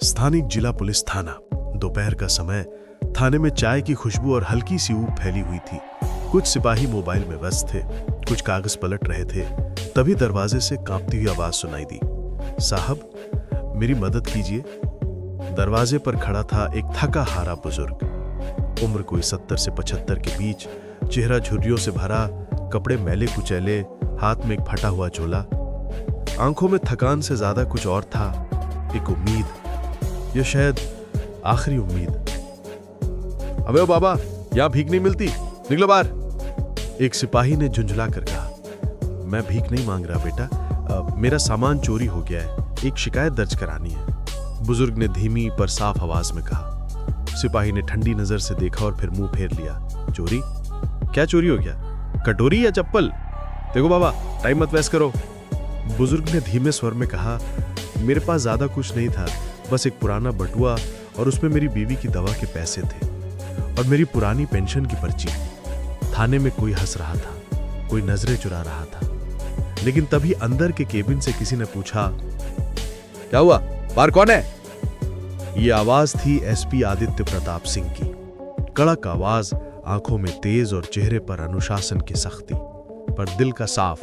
स्थानिक जिला पुलिस थाना। दोपहर का समय। थाने में चाय की खुशबू और हल्की सी ऊब फैली हुई थी। कुछ सिपाही मोबाइल में व्यस्त थे, कुछ कागज पलट रहे थे। तभी दरवाजे से कांपती हुई आवाज सुनाई दी। साहब, मेरी मदद कीजिए। दरवाजे पर खड़ा था एक थका हारा बुजुर्ग। उम्र कोई 70 से 75 के बीच, चेहरा झुर्रियों से भरा, कपड़े मैले कुचैले, हाथ में एक फटा हुआ झोला। आंखों में थकान से ज्यादा कुछ और था, एक उम्मीद, या शायद आखिरी उम्मीद। अबे ओ बाबा, यहां भीख नहीं मिलती, निकलो बाहर। एक सिपाही ने झुंझला कर कहा। मैं भीख नहीं मांग रहा बेटा, मेरा सामान चोरी हो गया है, एक शिकायत दर्ज करानी है, बुजुर्ग ने धीमी पर साफ आवाज में कहा। सिपाही ने ठंडी नजर से देखा और फिर मुंह फेर लिया। चोरी? क्या चोरी हो गया? कटोरी या चप्पल? देखो बाबा, टाइम मत वेस्ट करो। बुजुर्ग ने धीमे स्वर में कहा, मेरे पास ज्यादा कुछ नहीं था, बस एक पुराना बटुआ और उसमें मेरी बीवी की दवा के पैसे थे और मेरी पुरानी पेंशन की पर्ची। थाने में कोई हंस रहा था, कोई नजरें चुरा रहा था, लेकिन तभी अंदर के केबिन से किसी ने पूछा, क्या हुआ, बाहर कौन है? ये आवाज थी एसपी आदित्य प्रताप सिंह की। कड़क आवाज, आंखों में तेज और चेहरे पर अनुशासन की सख्ती, पर दिल का साफ,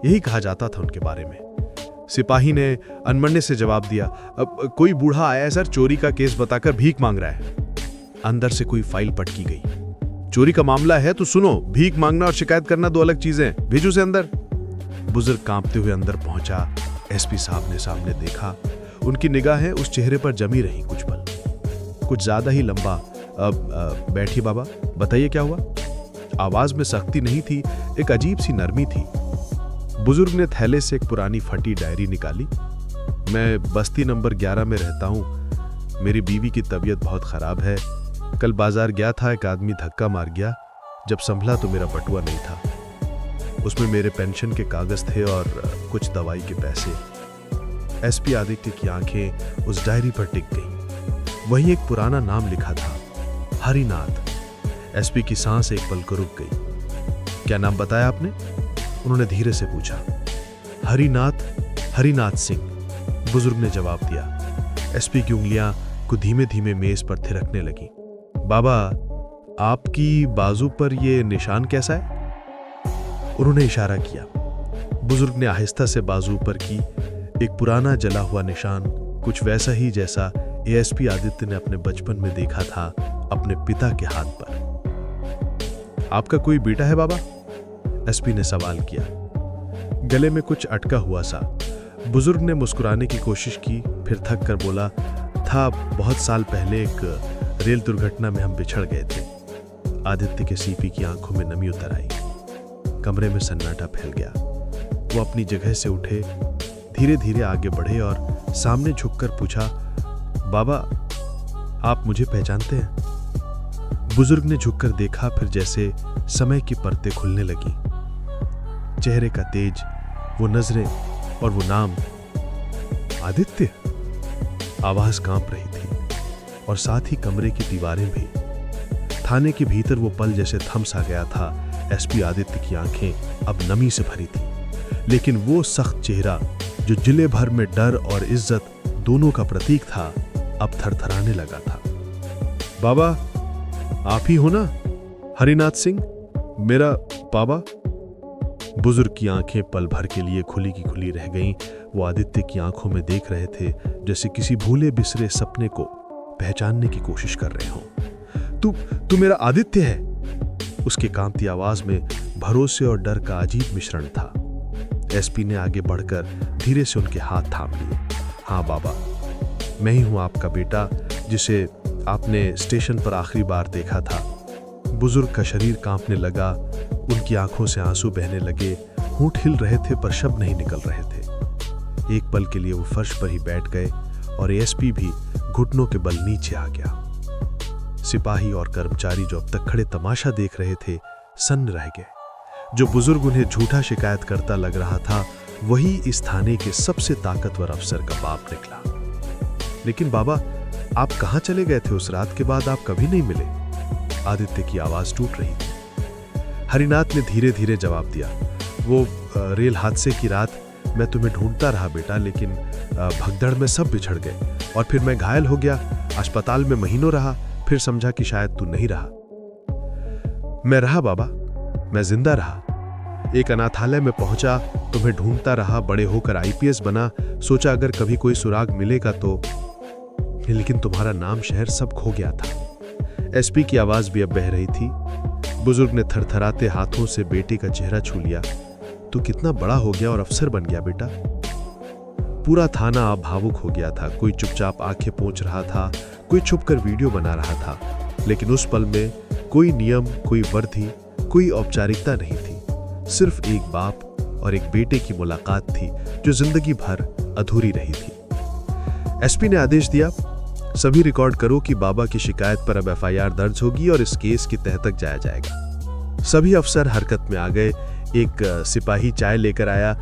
यही कहा जाता था उनके बारे में। सिपाही ने अनमने से जवाब दिया, कोई बूढ़ा आया है सर, चोरी का केस बताकर भीख मांग रहा है। अंदर से कोई फाइल पटकी गई। चोरी का मामला है तो सुनो, भीख मांगना और शिकायत करना दो अलग चीजें, भेजो उसे अंदर। बुजुर्ग कांपते हुए अंदर पहुंचा। एसपी साहब ने सामने देखा। उनकी निगाहें उस चेहरे पर जमी रही कुछ पल, कुछ ज्यादा ही लंबा। बैठिए बाबा, बताइए क्या हुआ। आवाज में सख्ती नहीं थी, एक अजीब सी नरमी थी। बुजुर्ग ने थैले से एक पुरानी फटी डायरी निकाली। मैं बस्ती नंबर 11 में रहता हूं, मेरी बीवी की तबीयत बहुत खराब है। कल बाजार गया था, एक आदमी धक्का मार गया। जब संभला तो मेरा बटुआ नहीं था, उसमें मेरे पेंशन के कागज थे और कुछ दवाई के पैसे। एसपी आदित्य की आंखें उस डायरी पर टिक गईं। वहीं एक पुराना नाम लिखा था, हरिनाथ। एसपी की सांस एक पल को रुक गई। क्या नाम बताया आपने? उन्होंने धीरे से पूछा। हरिनाथ सिंह, बुजुर्ग ने जवाब दिया। एसपी की उंगलियां को धीमे धीमे मेज पर थिरकने लगी। बाबा, आपकी बाजू पर यह निशान कैसा है? उन्होंने इशारा किया। बुजुर्ग ने आहिस्ता से बाजू पर की। एक पुराना जला हुआ निशान, कुछ वैसा ही जैसा एएसपी आदित्य ने अपने बचपन में देखा था अपने पिता के हाथ पर। आपका कोई बेटा है बाबा? एसपी ने सवाल किया, गले में कुछ अटका हुआ सा। बुजुर्ग ने मुस्कुराने की कोशिश की, फिर थक कर बोला, था बहुत साल पहले एक रेल दुर्घटना में हम बिछड़ गए थे। आदित्य के सीपी की आंखों में नमी उतर आई। कमरे में सन्नाटा फैल गया। वो अपनी जगह से उठे, धीरे धीरे आगे बढ़े और सामने झुककर पूछा, बाबा, आप मुझे पहचानते हैं? बुजुर्ग ने झुककर देखा, फिर जैसे समय की परतें खुलने लगी। चेहरे का तेज, वो नजरें और वो नाम, आदित्य। आवाज कांप रही थी और साथ ही कमरे की दीवारें भी। थाने के भीतर वो पल जैसे थम सा गया था। एसपी आदित्य की आंखें अब नमी से भरी थी, लेकिन वो सख्त चेहरा जो जिले भर में डर और इज्जत दोनों का प्रतीक था, अब थरथराने लगा था। बाबा, आप ही हो ना हरिनाथ सिंह, मेरा बाबा? बुजुर्ग की आंखें पल भर के लिए खुली की खुली रह गईं। वो आदित्य की आंखों में देख रहे थे, जैसे किसी भूले बिसरे सपने को पहचानने की कोशिश कर रहे हो। तू मेरा आदित्य है? उसकी कांपती आवाज में भरोसे और डर का अजीब मिश्रण था। एसपी ने आगे बढ़कर धीरे से उनके हाथ थाम लिए। हाँ बाबा, मैं ही हूं आपका बेटा, जिसे आपने स्टेशन पर आखिरी बार देखा था। बुजुर्ग का शरीर कांपने लगा, उनकी आंखों से आंसू बहने लगे, होंठ हिल रहे थे पर शब्द नहीं निकल रहे थे। एक पल के लिए वो फर्श पर ही बैठ गए और एसपी भी घुटनों के बल नीचे आ गया। सिपाही और कर्मचारी जो अब तक खड़े तमाशा देख रहे थे, सन्न रह गए। जो बुजुर्ग उन्हें झूठा शिकायत करता लग रहा था, वही इस थाने के सबसे ताकतवर अफसर का बाप निकला। लेकिन बाबा, आप कहां चले गए थे? उस रात के बाद आप कभी नहीं मिले। आदित्य की आवाज टूट रही थी। हरिनाथ ने धीरे धीरे जवाब दिया, वो रेल हादसे की रात मैं तुम्हें ढूंढता रहा बेटा, लेकिन भगदड़ में सब बिछड़ गए और फिर मैं घायल हो गया, अस्पताल में महीनों रहा, फिर समझा कि शायद तू नहीं रहा। मैं रहा बाबा, मैं जिंदा रहा। एक अनाथालय में पहुंचा, तुम्हें ढूंढता रहा, बड़े होकर आईपीएस बना, सोचा अगर कभी कोई सुराग मिलेगा तो, लेकिन तुम्हारा नाम शहर सब खो गया था। एसपी की आवाज भी अब बह रही थी। बुजुर्ग ने थरथराते हाथों से बेटे का चेहरा छू लिया। तू कितना बड़ा हो गया और अफसर बन गया बेटा। पूरा थाना अब भावुक हो गया था। कोई चुपचाप आंखें पोंछ रहा था, कोई छुपकर वीडियो बना रहा था, लेकिन उस पल में कोई नियम, कोई वर्दी, कोई औपचारिकता नहीं थी। सिर्फ एक बाप और एक बेटे की मुलाकात थी जो जिंदगी भर अधूरी रही थी। एसपी ने आदेश दिया, सभी रिकॉर्ड करो कि बाबा की शिकायत पर अब एफआईआर दर्ज होगी और इस केस की तह तक जाया जाएगा। सभी अफसर हरकत में आ गए। एक सिपाही चाय लेकर आया।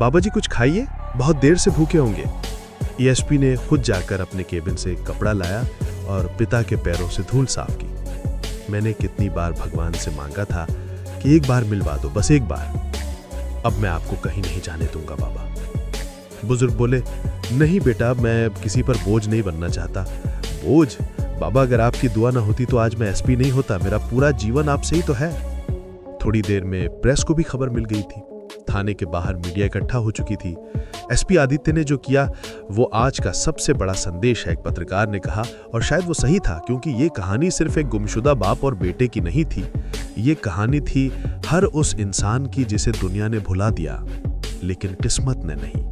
बाबा जी कुछ खाइए, बहुत देर से भूखे होंगे। एसपी ने खुद जाकर अपने केबिन से एक कपड़ा लाया और पिता के पैरों से धूल साफ की। मैंने कितनी बार भगवान से मांगा था कि एक बार मिलवा दो, बस एक बार। अब मैं आपको कहीं नहीं जाने दूंगा बाबा। बुजुर्ग बोले, नहीं बेटा, मैं किसी पर बोझ नहीं बनना चाहता। बोझ? बाबा, अगर आपकी दुआ ना होती तो आज मैं एसपी नहीं होता। मेरा पूरा जीवन आपसे ही तो है। थोड़ी देर में प्रेस को भी खबर मिल गई थी। थाने के बाहर मीडिया इकट्ठा हो चुकी थी। एसपी आदित्य ने जो किया वो आज का सबसे बड़ा संदेश है, एक पत्रकार ने कहा, और शायद वो सही था, क्योंकि ये कहानी सिर्फ एक गुमशुदा बाप और बेटे की नहीं थी। ये कहानी थी हर उस इंसान की जिसे दुनिया ने भुला दिया, लेकिन किस्मत ने नहीं।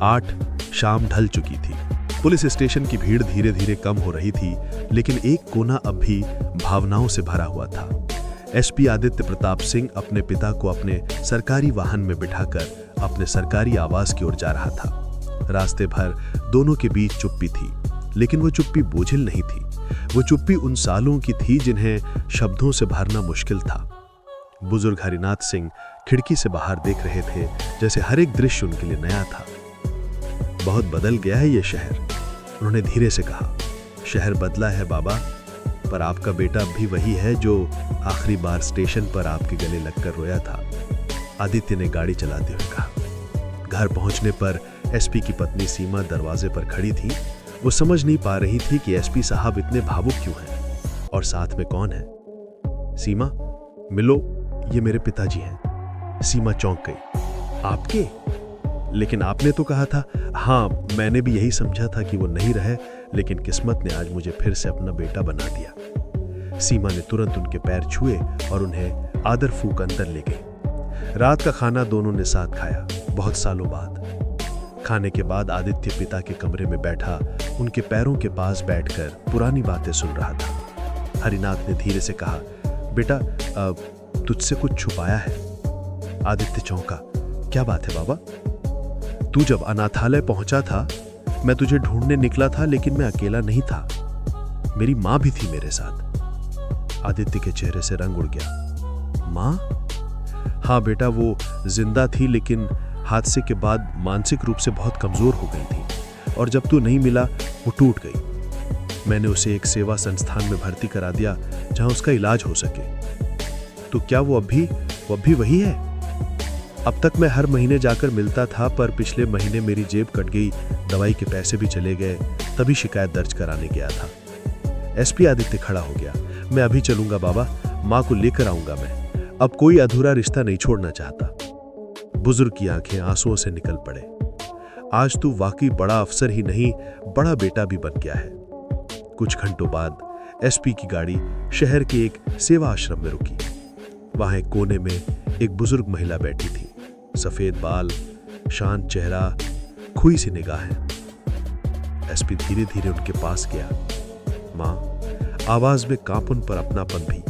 8 शाम ढल चुकी थी। पुलिस स्टेशन की भीड़ धीरे धीरे कम हो रही थी, लेकिन एक कोना अब भी भावनाओं से भरा हुआ था। एसपी आदित्य प्रताप सिंह अपने पिता को अपने सरकारी वाहन में बिठाकर अपने सरकारी आवास की ओर जा रहा था। रास्ते भर दोनों के बीच चुप्पी थी, लेकिन वो चुप्पी बोझिल नहीं थी। वो चुप्पी उन सालों की थी जिन्हें शब्दों से भरना मुश्किल था। बुजुर्ग हरिनाथ सिंह खिड़की से बाहर देख रहे थे, जैसे हर एक दृश्य उनके लिए नया था। बहुत बदल गया है ये शहर, उन्होंने धीरे से कहा। शहर बदला है बाबा, पर आपका बेटा अब भी वही है जो आखिरी बार स्टेशन पर आपके गले लगकर रोया था। आदित्य ने गाड़ी चलाते हुए कहा। घर पहुंचने पर एसपी की पत्नी सीमा दरवाजे पर खड़ी थी। वो समझ नहीं पा रही थी कि एसपी साहब इतने भावुक क्यों हैं और साथ में कौन है। सीमा, मिलो, ये मेरे पिताजी हैं। सीमा चौंक गई। आपके? लेकिन आपने तो कहा था। हाँ, मैंने भी यही समझा था कि वो नहीं रहे, लेकिन किस्मत ने आज मुझे फिर से अपना बेटा बना दिया। सीमा ने तुरंत उनके पैर छुए और उन्हें आदर फूक अंदर ले गई। रात का खाना दोनों ने साथ खाया, बहुत सालों बाद। खाने के बाद आदित्य पिता के कमरे में बैठा उनके पैरों के पास बैठकर पुरानी बातें सुन रहा था। हरिनाथ ने धीरे से कहा, बेटा, तुझसे कुछ छुपाया है। आदित्य चौंका। क्या बात है बाबा? तू जब अनाथालय पहुंचा था, मैं तुझे ढूंढने निकला था, लेकिन मैं अकेला नहीं था। मेरी मां भी थी मेरे साथ। आदित्य के चेहरे से रंग उड़ गया। मां? हाँ बेटा, वो जिंदा थी, लेकिन हादसे के बाद मानसिक रूप से बहुत कमजोर हो गई थी, और जब तू नहीं मिला वो टूट गई। मैंने उसे एक सेवा संस्थान में भर्ती करा दिया जहां उसका इलाज हो सके। तो क्या वो अब भी वही है? अब तक मैं हर महीने जाकर मिलता था, पर पिछले महीने मेरी जेब कट गई, दवाई के पैसे भी चले गए, तभी शिकायत दर्ज कराने गया था। एसपी आदित्य खड़ा हो गया। मैं अभी चलूंगा बाबा, मां को लेकर आऊंगा मैं। अब कोई अधूरा रिश्ता नहीं छोड़ना चाहता। बुजुर्ग की आंखें आंसुओं से निकल पड़े। आज तू वाकई बड़ा अफसर ही नहीं, बड़ा बेटा भी बन गया है। कुछ घंटों बाद एसपी की गाड़ी शहर के एक सेवा आश्रम में रुकी। वहां एक कोने में एक बुजुर्ग महिला बैठी थी। सफेद बाल, शांत चेहरा, खुई सी निगाहें। एसपी धीरे धीरे उनके पास गया। मां, आवाज में कांपन पर अपनापन भी।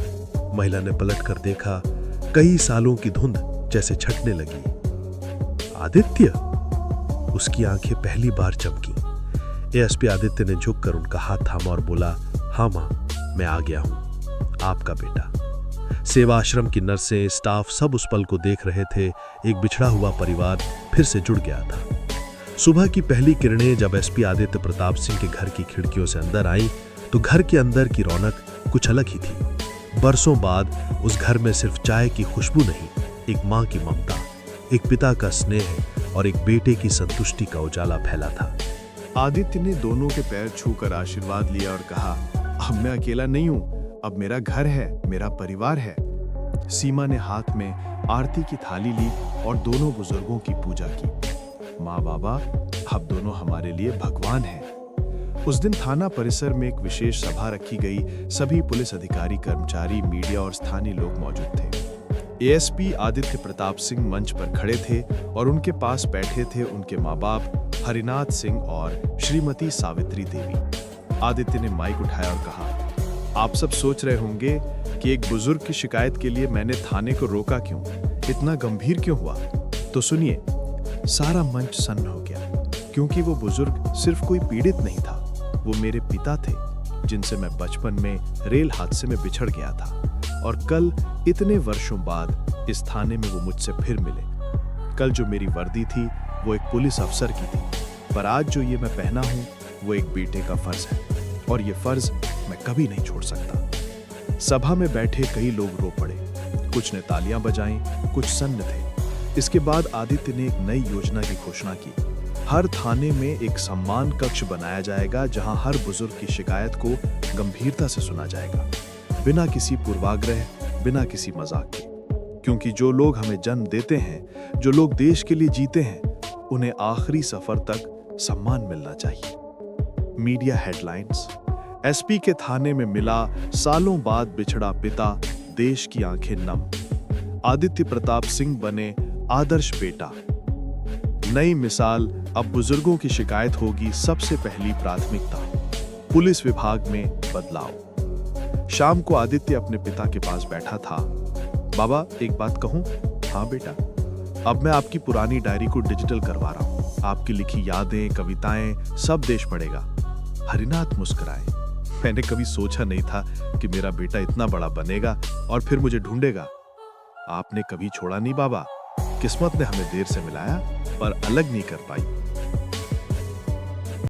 महिला ने पलटकर देखा। कई सालों की धुंध जैसे छटने लगी। आदित्य? उसकी आंखें पहली बार चमकी। एसपी आदित्य ने झुककर उनका हाथ थामा और बोला, हाँ मां, मैं आ गया हूं, आपका बेटा। सेवा आश्रम की नर्सें, स्टाफ सब उस पल को देख रहे थे। एक बिछड़ा हुआ परिवार फिर से जुड़ गया था। सुबह की पहली किरणें जब एसपी आदित्य प्रताप सिंह के घर की खिड़कियों से अंदर आई, तो घर के अंदर की रौनक कुछ अलग ही थी। बरसों बाद उस घर में सिर्फ चाय की खुशबू नहीं, एक मां की ममता, एक पिता का स्नेह और एक बेटे की संतुष्टि का उजाला फैला था। आदित्य ने दोनों के पैर छूकर आशीर्वाद लिया और कहा, अब मैं अकेला नहीं हूं, अब मेरा घर है, मेरा परिवार है। सीमा ने हाथ में आरती की थाली ली और दोनों बुजुर्गों की पूजा की। माँ बाबा, आप दोनों हमारे लिए भगवान हैं। उस दिन थाना परिसर में एक विशेष सभा रखी गई। सभी पुलिस अधिकारी, कर्मचारी, मीडिया और स्थानीय लोग मौजूद थे। एएसपी आदित्य प्रताप सिंह मंच पर खड़े थे और उनके पास बैठे थे उनके माँ बाप हरिनाथ सिंह और श्रीमती सावित्री देवी। आदित्य ने माइक उठाया और कहा, आप सब सोच रहे होंगे कि एक बुजुर्ग की शिकायत के लिए मैंने थाने को रोका क्यों, इतना गंभीर क्यों हुआ। तो सुनिए। सारा मंच सन्न हो गया, क्योंकि वो बुजुर्ग सिर्फ कोई पीड़ित नहीं था, वो मेरे पिता थे, जिनसे मैं बचपन में रेल हादसे में बिछड़ गया था और कल इतने वर्षों बाद इस थाने में वो मुझसे फिर मिले। कल जो मेरी वर्दी थी वो एक पुलिस अफसर की थी, पर आज जो ये मैं पहना हूं वो एक बेटे का फर्ज है और ये फर्ज मैं कभी नहीं छोड़ सकता। सभा में बैठे कई लोग रो पड़े, कुछ ने तालियां बजाईं, कुछ सन्न थे। इसके बाद आदित्य ने एक नई योजना की घोषणा की। हर थाने में एक सम्मान कक्ष बनाया जाएगा, जहां हर बुजुर्ग की शिकायत को गंभीरता से सुना जाएगा, बिना किसी पूर्वाग्रह, बिना किसी मजाक के। क्योंकि जो लोग हमें जन्म देते हैं, जो लोग देश के लिए जीते हैं, उन्हें आखिरी सफर तक सम्मान मिलना चाहिए। Media headlines. एसपी के थाने में मिला सालों बाद बिछड़ा पिता, देश की आंखें नम। आदित्य प्रताप सिंह बने आदर्श बेटा। नई मिसाल, अब बुजुर्गों की शिकायत होगी सबसे पहली प्राथमिकता। पुलिस विभाग में बदलाव। शाम को आदित्य अपने पिता के पास बैठा था। बाबा, एक बात कहूं? हाँ बेटा। अब मैं आपकी पुरानी डायरी को डिजिटल करवा रहा हूं। आपकी लिखी यादें, कविताएं सब देश पढ़ेगा। हरिनाथ मुस्कुराए। मैंने कभी सोचा नहीं था कि मेरा बेटा इतना बड़ा बनेगा और फिर मुझे ढूंढेगा। आपने कभी छोड़ा नहीं बाबा। किस्मत ने हमें देर से मिलाया, पर अलग नहीं कर पाई।